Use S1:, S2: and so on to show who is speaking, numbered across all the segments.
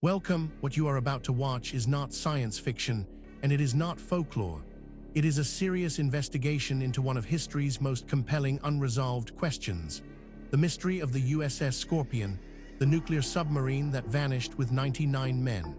S1: Welcome. What you are about to watch is not science fiction, and it is not folklore. It is a serious investigation into one of history's most compelling unresolved questions: the mystery of the USS Scorpion, the nuclear submarine that vanished with 99 men.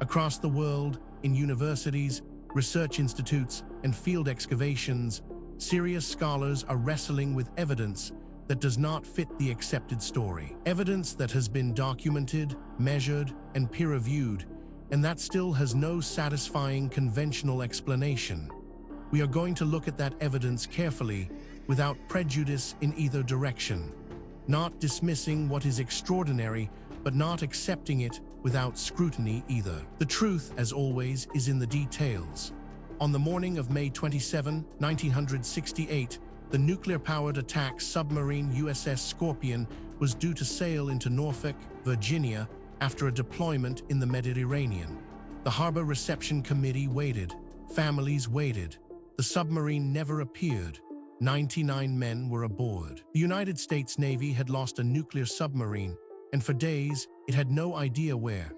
S1: Across the world, in universities, research institutes, and field excavations, serious scholars are wrestling with evidence that does not fit the accepted story. Evidence that has been documented, measured, and peer-reviewed, and that still has no satisfying conventional explanation. We are going to look at that evidence carefully, without prejudice in either direction. Not dismissing what is extraordinary, but not accepting it without scrutiny either. The truth, as always, is in the details. On the morning of May 27, 1968, the nuclear-powered attack submarine USS Scorpion was due to sail into Norfolk, Virginia, after a deployment in the Mediterranean. The Harbor Reception Committee waited. Families waited. The submarine never appeared. 99 men were aboard. The United States Navy had lost a nuclear submarine, and for days, it had no idea where.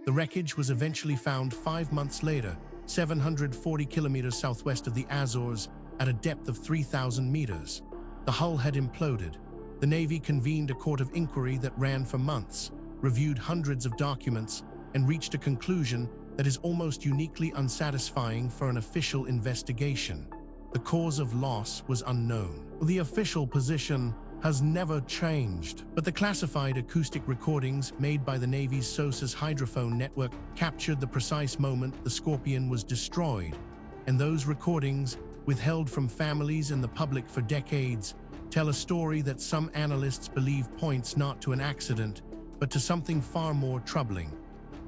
S1: The wreckage was eventually found 5 months later, 740 kilometers southwest of the Azores, at a depth of 3,000 meters. The hull had imploded. The Navy convened a court of inquiry that ran for months, reviewed hundreds of documents, and reached a conclusion that is almost uniquely unsatisfying for an official investigation. The cause of loss was unknown. The official position has never changed, but the classified acoustic recordings made by the Navy's SOSUS hydrophone network captured the precise moment the Scorpion was destroyed, and those recordings, withheld from families and the public for decades, tell a story that some analysts believe points not to an accident, but to something far more troubling.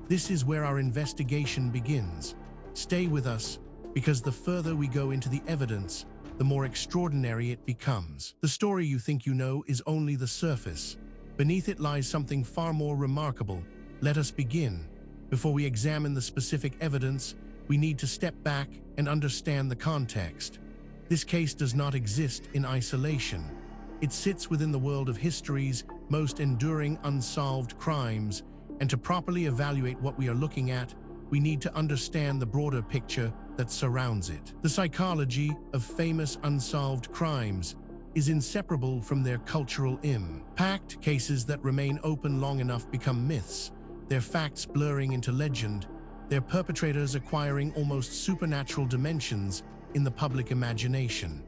S1: This is where our investigation begins. Stay with us, because the further we go into the evidence, the more extraordinary it becomes. The story you think you know is only the surface. Beneath it lies something far more remarkable. Let us begin. Before we examine the specific evidence, we need to step back and understand the context. This case does not exist in isolation. It sits within the world of history's most enduring unsolved crimes, and to properly evaluate what we are looking at, we need to understand the broader picture that surrounds it. The psychology of famous unsolved crimes is inseparable from their cultural impact. Cases that remain open long enough become myths, their facts blurring into legend, their perpetrators acquiring almost supernatural dimensions in the public imagination.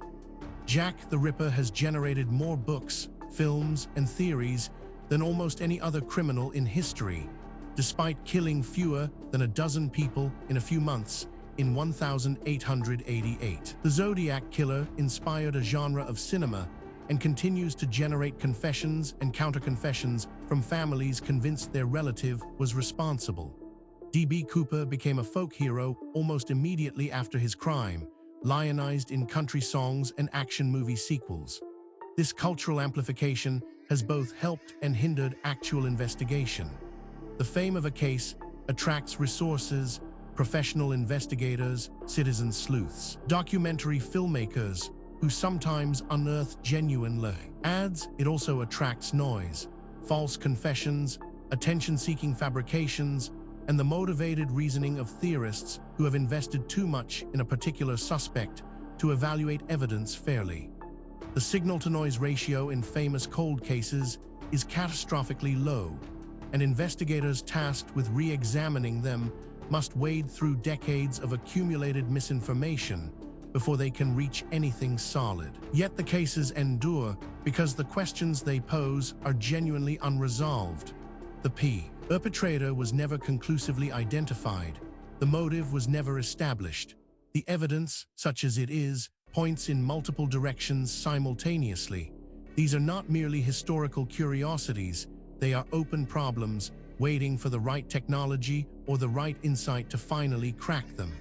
S1: Jack the Ripper has generated more books, films, and theories than almost any other criminal in history, despite killing fewer than a dozen people in a few months in 1888. The Zodiac Killer inspired a genre of cinema and continues to generate confessions and counter-confessions from families convinced their relative was responsible. D.B. Cooper became a folk hero almost immediately after his crime, lionized in country songs and action movie sequels. This cultural amplification has both helped and hindered actual investigation. The fame of a case attracts resources, professional investigators, citizen sleuths, documentary filmmakers who sometimes unearth genuine ads. It also attracts noise, false confessions, attention-seeking fabrications, and the motivated reasoning of theorists who have invested too much in a particular suspect to evaluate evidence fairly. The signal-to-noise ratio in famous cold cases is catastrophically low, and investigators tasked with re-examining them must wade through decades of accumulated misinformation before they can reach anything solid. Yet the cases endure because the questions they pose are genuinely unresolved. The perpetrator was never conclusively identified. The motive was never established. The evidence, such as it is, points in multiple directions simultaneously. These are not merely historical curiosities. They are open problems, waiting for the right technology or the right insight to finally crack them.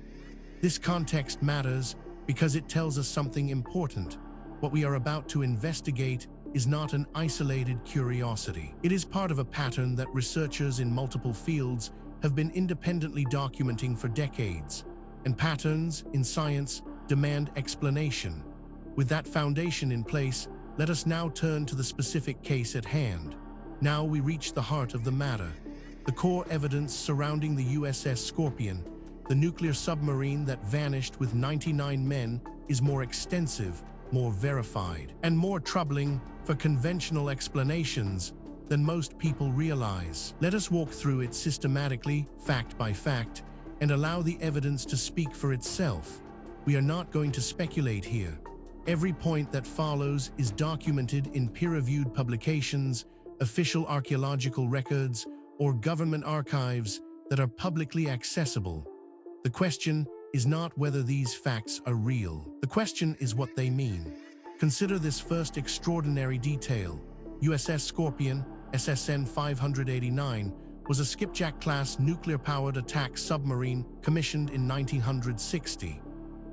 S1: This context matters because it tells us something important. What we are about to investigate is not an isolated curiosity. It is part of a pattern that researchers in multiple fields have been independently documenting for decades, and patterns in science demand explanation. With that foundation in place, let us now turn to the specific case at hand. Now we reach the heart of the matter. The core evidence surrounding the USS Scorpion, the nuclear submarine that vanished with 99 men, is more extensive, more verified, and more troubling for conventional explanations than most people realize. Let us walk through it systematically, fact by fact, and allow the evidence to speak for itself. We are not going to speculate here. Every point that follows is documented in peer-reviewed publications, official archaeological records, or government archives that are publicly accessible. The question is not whether these facts are real. The question is what they mean. Consider this first extraordinary detail. USS Scorpion, SSN 589, was a skipjack-class nuclear-powered attack submarine commissioned in 1960.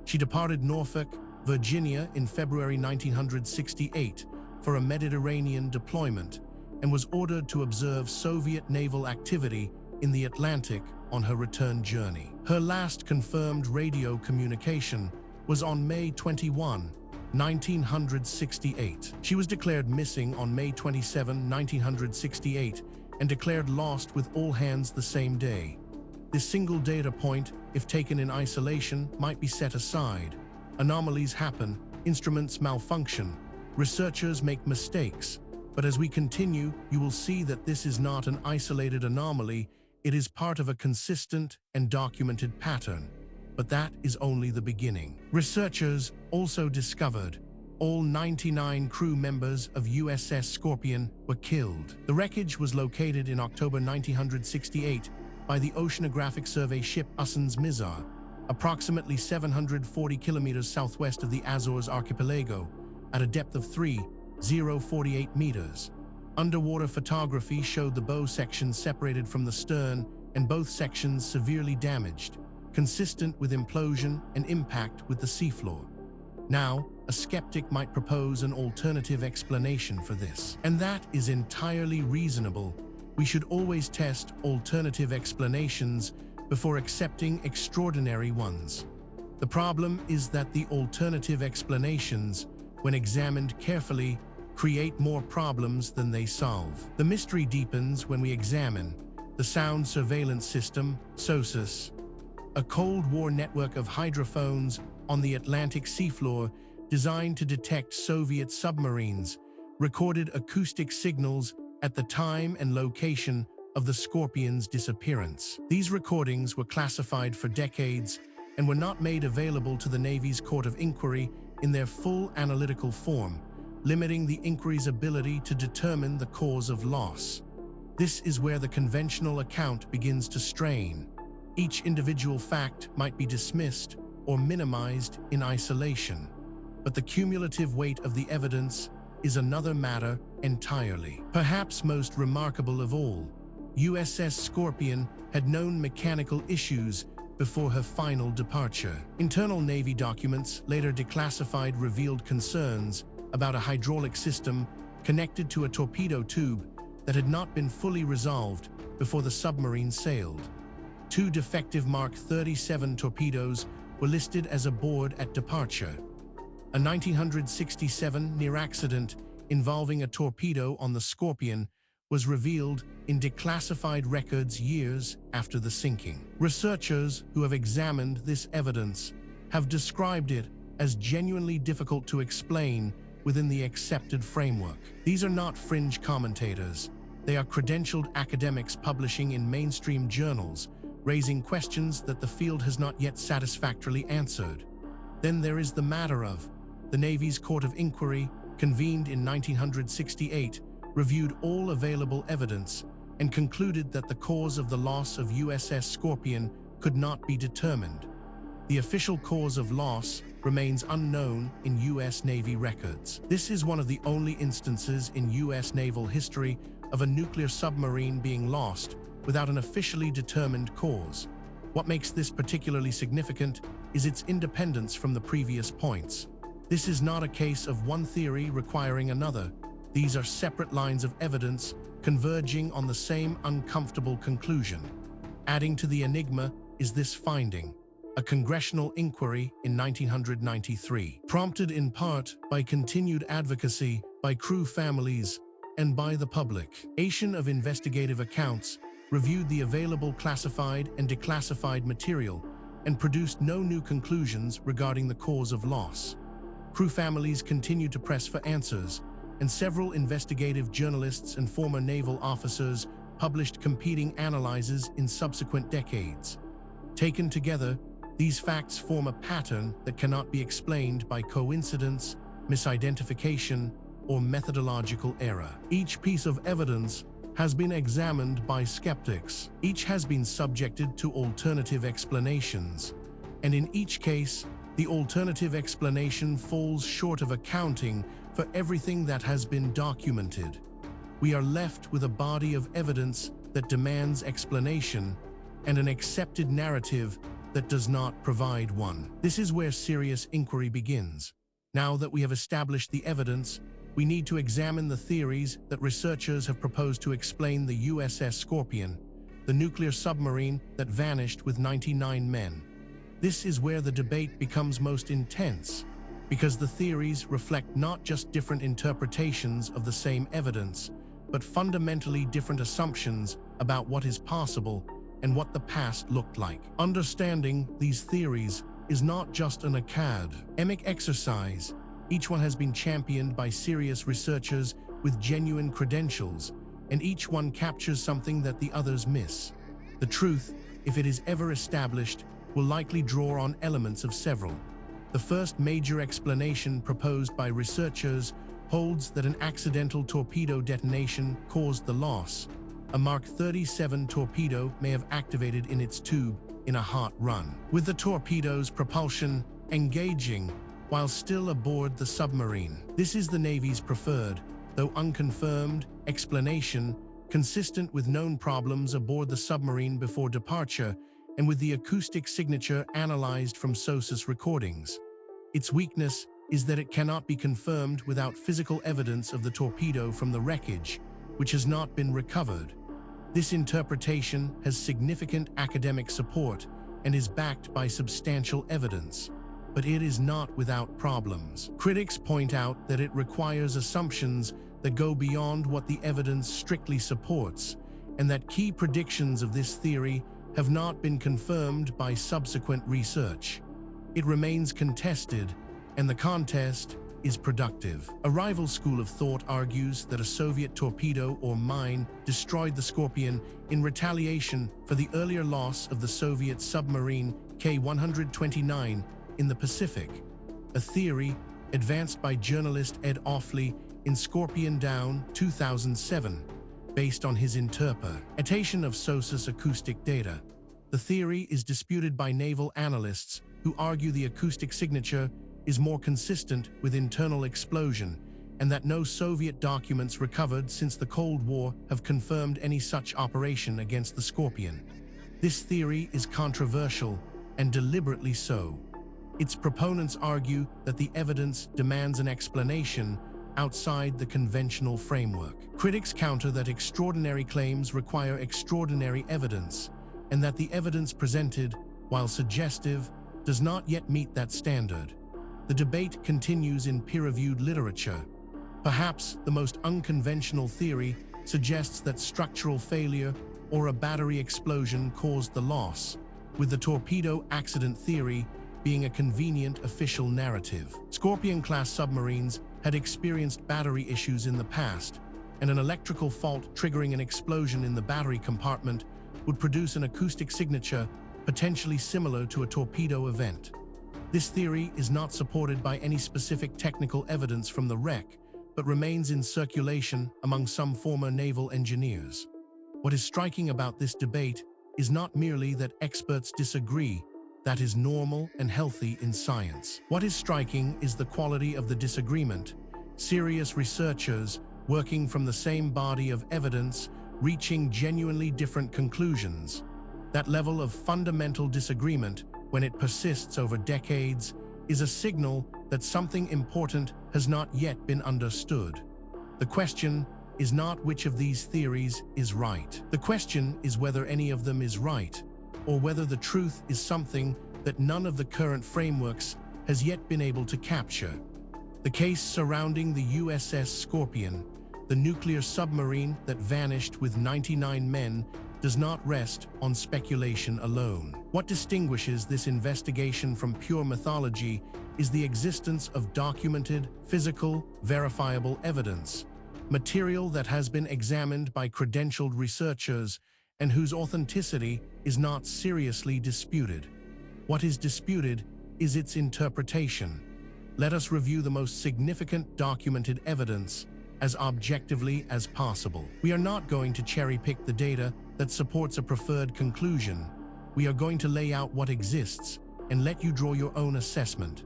S1: She departed Norfolk, Virginia in February 1968 for a Mediterranean deployment and was ordered to observe Soviet naval activity in the Atlantic on her return journey. Her last confirmed radio communication was on May 21, 1968. She was declared missing on May 27, 1968, and declared lost with all hands the same day. This single data point, if taken in isolation, might be set aside. Anomalies happen, instruments malfunction, researchers make mistakes. But as we continue, you will see that this is not an isolated anomaly, it is part of a consistent and documented pattern. But that is only the beginning. Researchers also discovered all 99 crew members of USS Scorpion were killed. The wreckage was located in October 1968 by the Oceanographic Survey ship USS Mizar, approximately 740 kilometers southwest of the Azores archipelago, at a depth of 3,048 meters. Underwater photography showed the bow section separated from the stern and both sections severely damaged, consistent with implosion and impact with the seafloor. Now, a skeptic might propose an alternative explanation for this, and that is entirely reasonable. We should always test alternative explanations before accepting extraordinary ones. The problem is that the alternative explanations, when examined carefully, create more problems than they solve. The mystery deepens when we examine the Sound Surveillance System, SOSUS, a Cold War network of hydrophones on the Atlantic seafloor designed to detect Soviet submarines, recorded acoustic signals at the time and location of the Scorpion's disappearance. These recordings were classified for decades and were not made available to the Navy's Court of Inquiry in their full analytical form, limiting the inquiry's ability to determine the cause of loss. This is where the conventional account begins to strain. Each individual fact might be dismissed or minimized in isolation, but the cumulative weight of the evidence is another matter entirely. Perhaps most remarkable of all, USS Scorpion had known mechanical issues before her final departure. Internal Navy documents, later declassified, revealed concerns about a hydraulic system connected to a torpedo tube that had not been fully resolved before the submarine sailed. 2 defective Mark 37 torpedoes were listed as aboard at departure. A 1967 near accident involving a torpedo on the Scorpion was revealed in declassified records years after the sinking. Researchers who have examined this evidence have described it as genuinely difficult to explain within the accepted framework. These are not fringe commentators. They are credentialed academics publishing in mainstream journals, raising questions that the field has not yet satisfactorily answered. Then there is the matter of the Navy's Court of Inquiry, convened in 1968, reviewed all available evidence and concluded that the cause of the loss of USS Scorpion could not be determined. The official cause of loss remains unknown in U.S. Navy records. This is one of the only instances in U.S. naval history of a nuclear submarine being lost without an officially determined cause. What makes this particularly significant is its independence from the previous points. This is not a case of one theory requiring another. These are separate lines of evidence converging on the same uncomfortable conclusion. Adding to the enigma is this finding: a congressional inquiry in 1993, prompted in part by continued advocacy by crew families and by the public. Of investigative accounts reviewed the available classified and declassified material, and produced no new conclusions regarding the cause of loss. Crew families continued to press for answers, and several investigative journalists and former naval officers published competing analyses in subsequent decades. Taken together, these facts form a pattern that cannot be explained by coincidence, misidentification, or methodological error. Each piece of evidence has been examined by skeptics. Each has been subjected to alternative explanations, and in each case, the alternative explanation falls short of accounting for everything that has been documented. We are left with a body of evidence that demands explanation and an accepted narrative that does not provide one. This is where serious inquiry begins. Now that we have established the evidence, we need to examine the theories that researchers have proposed to explain the USS Scorpion, the nuclear submarine that vanished with 99 men. This is where the debate becomes most intense, because the theories reflect not just different interpretations of the same evidence, but fundamentally different assumptions about what is possible and what the past looked like. Understanding these theories is not just an academic exercise. Each one has been championed by serious researchers with genuine credentials, and each one captures something that the others miss. The truth, if it is ever established, will likely draw on elements of several. The first major explanation proposed by researchers holds that an accidental torpedo detonation caused the loss. A Mark 37 torpedo may have activated in its tube in a hot run, with the torpedo's propulsion engaging while still aboard the submarine. This is the Navy's preferred, though unconfirmed, explanation, consistent with known problems aboard the submarine before departure and with the acoustic signature analyzed from SOSUS recordings. Its weakness is that it cannot be confirmed without physical evidence of the torpedo from the wreckage, which has not been recovered. This interpretation has significant academic support and is backed by substantial evidence, but it is not without problems. Critics point out that it requires assumptions that go beyond what the evidence strictly supports, and that key predictions of this theory have not been confirmed by subsequent research. It remains contested, and the contest is productive. A rival school of thought argues that a Soviet torpedo or mine destroyed the Scorpion in retaliation for the earlier loss of the Soviet submarine K-129 in the Pacific, a theory advanced by journalist Ed Offley in Scorpion Down 2007, based on his interpretation of SOSUS acoustic data. The theory is disputed by naval analysts who argue the acoustic signature is more consistent with internal explosion, and that no Soviet documents recovered since the Cold War have confirmed any such operation against the Scorpion. This theory is controversial, and deliberately so. Its proponents argue that the evidence demands an explanation outside the conventional framework. Critics counter that extraordinary claims require extraordinary evidence, and that the evidence presented, while suggestive, does not yet meet that standard. The debate continues in peer-reviewed literature. Perhaps the most unconventional theory suggests that structural failure or a battery explosion caused the loss, with the torpedo accident theory being a convenient official narrative. Scorpion-class submarines had experienced battery issues in the past, and an electrical fault triggering an explosion in the battery compartment would produce an acoustic signature potentially similar to a torpedo event. This theory is not supported by any specific technical evidence from the wreck, but remains in circulation among some former naval engineers. What is striking about this debate is not merely that experts disagree. That is normal and healthy in science. What is striking is the quality of the disagreement. Serious researchers, working from the same body of evidence, reaching genuinely different conclusions. That level of fundamental disagreement, when it persists over decades, is a signal that something important has not yet been understood. The question is not which of these theories is right. The question is whether any of them is right, or whether the truth is something that none of the current frameworks has yet been able to capture. The case surrounding the USS Scorpion, the nuclear submarine that vanished with 99 men, does not rest on speculation alone. What distinguishes this investigation from pure mythology is the existence of documented, physical, verifiable evidence, material that has been examined by credentialed researchers and whose authenticity is not seriously disputed. What is disputed is its interpretation. Let us review the most significant documented evidence as objectively as possible. We are not going to cherry-pick the data that supports a preferred conclusion. We are going to lay out what exists and let you draw your own assessment.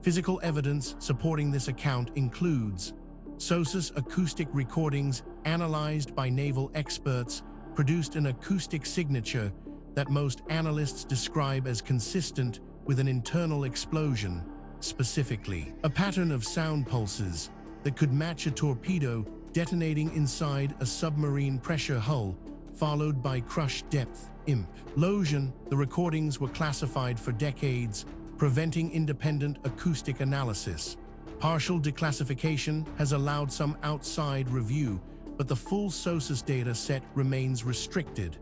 S1: Physical evidence supporting this account includes SOSUS acoustic recordings analyzed by naval experts produced an acoustic signature that most analysts describe as consistent with an internal explosion, specifically a pattern of sound pulses that could match a torpedo detonating inside a submarine pressure hull, followed by crush depth implosion. The recordings were classified for decades, preventing independent acoustic analysis. Partial declassification has allowed some outside review, but the full SOSUS data set remains restricted.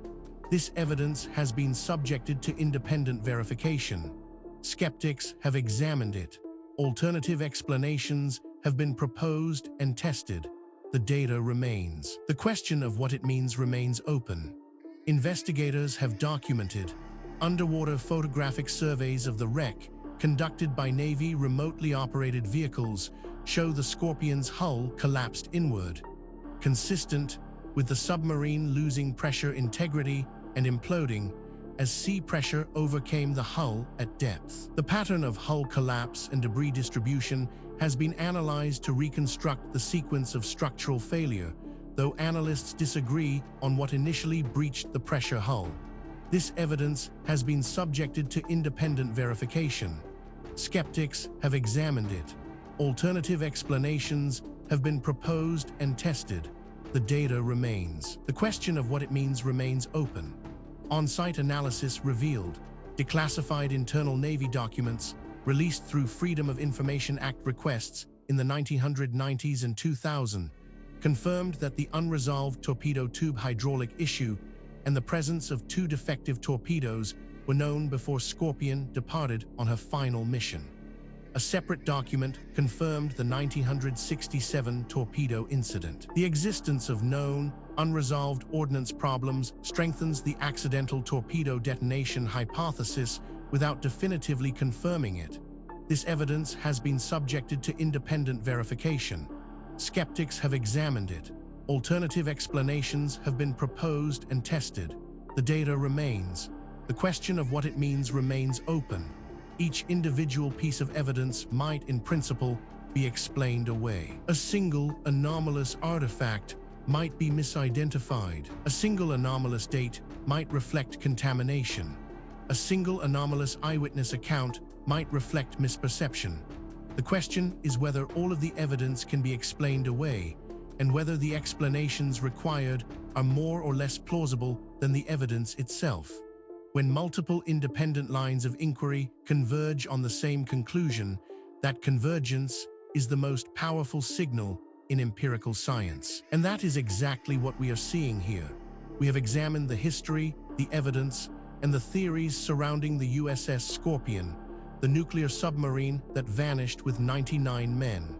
S1: This evidence has been subjected to independent verification. Skeptics have examined it. Alternative explanations have been proposed and tested. The data remains. The question of what it means remains open. Investigators have documented underwater photographic surveys of the wreck conducted by Navy remotely operated vehicles show the Scorpion's hull collapsed inward, consistent with the submarine losing pressure integrity and imploding as sea pressure overcame the hull at depth. The pattern of hull collapse and debris distribution has been analyzed to reconstruct the sequence of structural failure, though analysts disagree on what initially breached the pressure hull. This evidence has been subjected to independent verification. Skeptics have examined it. Alternative explanations have been proposed and tested. The data remains. The question of what it means remains open. On-site analysis revealed declassified internal Navy documents released through Freedom of Information Act requests in the 1990s and 2000 confirmed that the unresolved torpedo tube hydraulic issue and the presence of 2 defective torpedoes were known before Scorpion departed on her final mission. A separate document confirmed the 1967 torpedo incident. The existence of known, unresolved ordnance problems strengthens the accidental torpedo detonation hypothesis without definitively confirming it. This evidence has been subjected to independent verification. Skeptics have examined it. Alternative explanations have been proposed and tested. The data remains. The question of what it means remains open. Each individual piece of evidence might, in principle, be explained away. A single anomalous artifact might be misidentified. A single anomalous date might reflect contamination. A single anomalous eyewitness account might reflect misperception. The question is whether all of the evidence can be explained away, and whether the explanations required are more or less plausible than the evidence itself. When multiple independent lines of inquiry converge on the same conclusion, that convergence is the most powerful signal in empirical science. And that is exactly what we are seeing here. We have examined the history, the evidence, and the theories surrounding the USS Scorpion, the nuclear submarine that vanished with 99 men.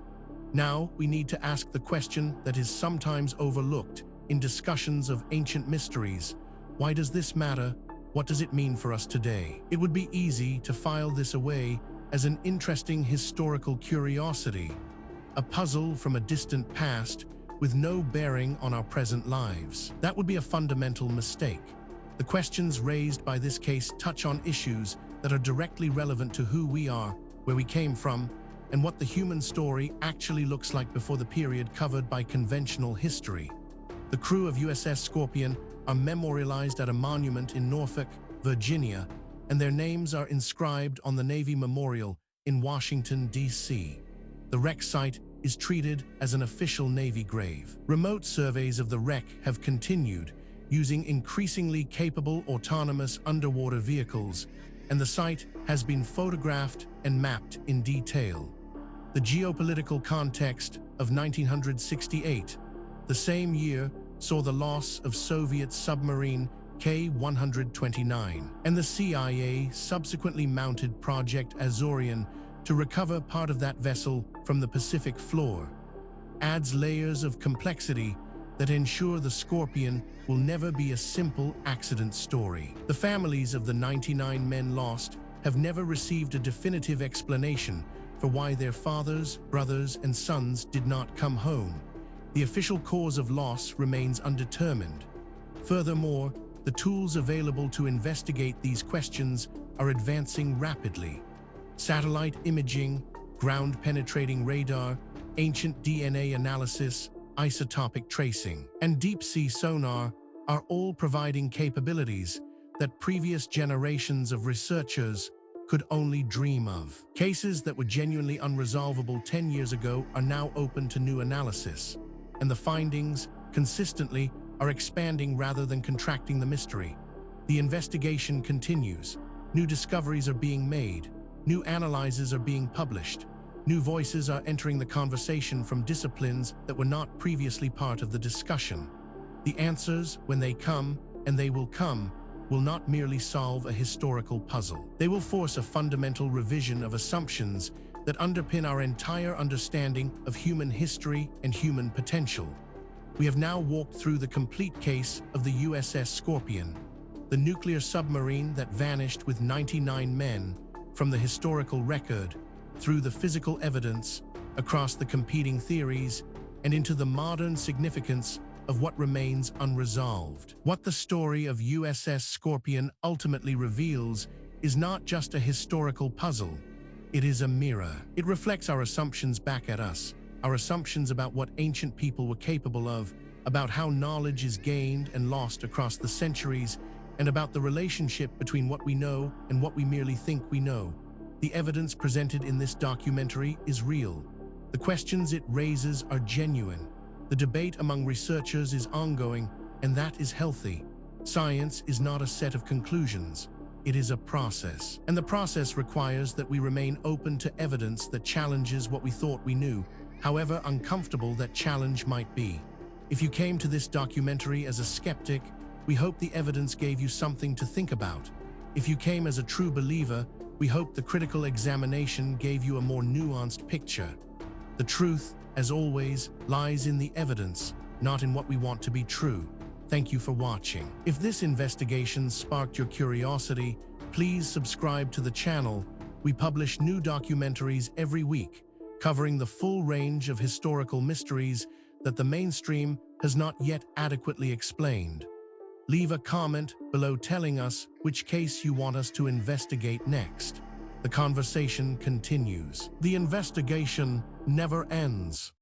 S1: Now, we need to ask the question that is sometimes overlooked in discussions of ancient mysteries. Why does this matter? What does it mean for us today? It would be easy to file this away as an interesting historical curiosity, a puzzle from a distant past with no bearing on our present lives. That would be a fundamental mistake. The questions raised by this case touch on issues that are directly relevant to who we are, where we came from, and what the human story actually looks like before the period covered by conventional history. The crew of USS Scorpion are memorialized at a monument in Norfolk, Virginia, and their names are inscribed on the Navy Memorial in Washington, D.C. The wreck site is treated as an official Navy grave. Remote surveys of the wreck have continued, using increasingly capable autonomous underwater vehicles, and the site has been photographed and mapped in detail. The geopolitical context of 1968, the same year, saw the loss of Soviet submarine K-129, and the CIA subsequently mounted Project Azorian to recover part of that vessel from the Pacific floor, adds layers of complexity that ensure the Scorpion will never be a simple accident story. The families of the 99 men lost have never received a definitive explanation for why their fathers, brothers, and sons did not come home. The official cause of loss remains undetermined. Furthermore, the tools available to investigate these questions are advancing rapidly. Satellite imaging, ground-penetrating radar, ancient DNA analysis, isotopic tracing, and deep-sea sonar are all providing capabilities that previous generations of researchers could only dream of. Cases that were genuinely unresolvable 10 years ago are now open to new analysis, and the findings, consistently, are expanding rather than contracting the mystery. The investigation continues. New discoveries are being made. New analyses are being published. New voices are entering the conversation from disciplines that were not previously part of the discussion. The answers, when they come, and they will come, will not merely solve a historical puzzle. They will force a fundamental revision of assumptions that underpin our entire understanding of human history and human potential. We have now walked through the complete case of the USS Scorpion, the nuclear submarine that vanished with 99 men, from the historical record, through the physical evidence, across the competing theories, and into the modern significance of what remains unresolved. What the story of USS Scorpion ultimately reveals is not just a historical puzzle. It is a mirror. It reflects our assumptions back at us, our assumptions about what ancient people were capable of, about how knowledge is gained and lost across the centuries, and about the relationship between what we know and what we merely think we know. The evidence presented in this documentary is real. The questions it raises are genuine. The debate among researchers is ongoing, and that is healthy. Science is not a set of conclusions. It is a process. And the process requires that we remain open to evidence that challenges what we thought we knew, however uncomfortable that challenge might be. If you came to this documentary as a skeptic, we hope the evidence gave you something to think about. If you came as a true believer, we hope the critical examination gave you a more nuanced picture. The truth, as always, lies in the evidence, not in what we want to be true. Thank you for watching. If this investigation sparked your curiosity, please subscribe to the channel. We publish new documentaries every week, covering the full range of historical mysteries that the mainstream has not yet adequately explained. Leave a comment below telling us which case you want us to investigate next. The conversation continues. The investigation never ends.